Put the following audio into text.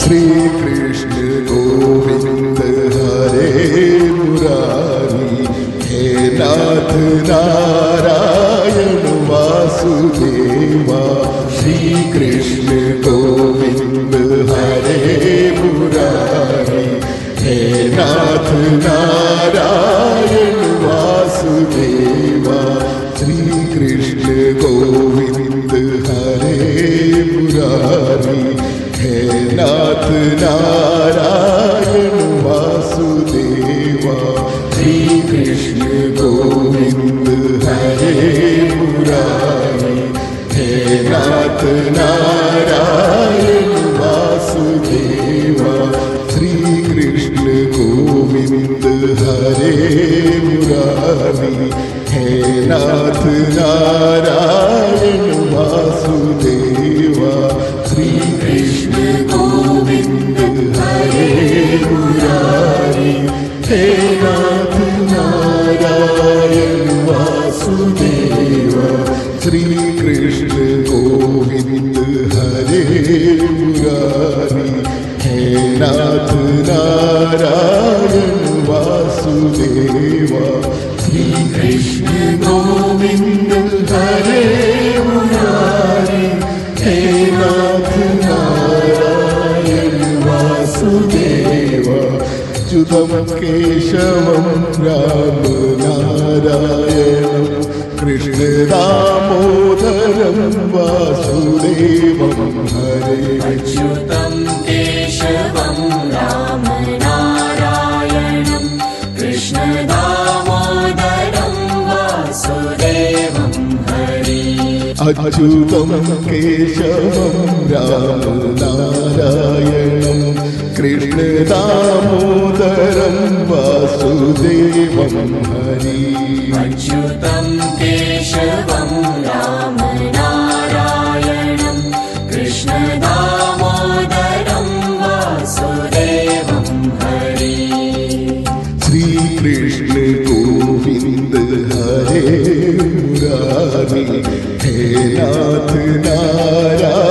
श्री कृष्ण गोविंद हरे मुरारी, हे नाथ नारायण वासुदेवा। श्री कृष्ण गोविंद हरे मुरारी, हे नाथ नारायण वासुदेवा। श्री कृष्ण गोविंद हरे मुरारी, हे नाथ नारायण वासुदेवा। श्री कृष्ण गोविंद हरे मुरारी, हे नाथ नारायण वासुदेवा। श्री कृष्ण गोविंद हरे मुरारी, हे नाथ नारायण वासुदेवा। श्री कृष्ण गोविंद हरे मुरारी, हे नाथ नारायण वासुदेवा। श्री कृष्ण गोविंद हरे मुरारी, हे नाथ नारायण वासुदेवा। श्री कृष्ण गोविंद हरे मुरारी, हे नाथ नारायण वासुदेवा। अच्युतं केशवं राम नारायणं, कृष्ण दामोदरं वासुदेवं हरे। अच्युतं केशवं राम नारायणं, कृष्ण दामोदरं वासुदेवं हरे। अच्युतं केशवं राम नारायणं, कृष्ण दामोदरं वासुदेवं हरे। अच्युतं केशवं राम नारायणं, कृष्ण दामोदरं वासुदेवं हरे। श्री कृष्ण गोविंद हरे मुरारी, हे नाथ नारायण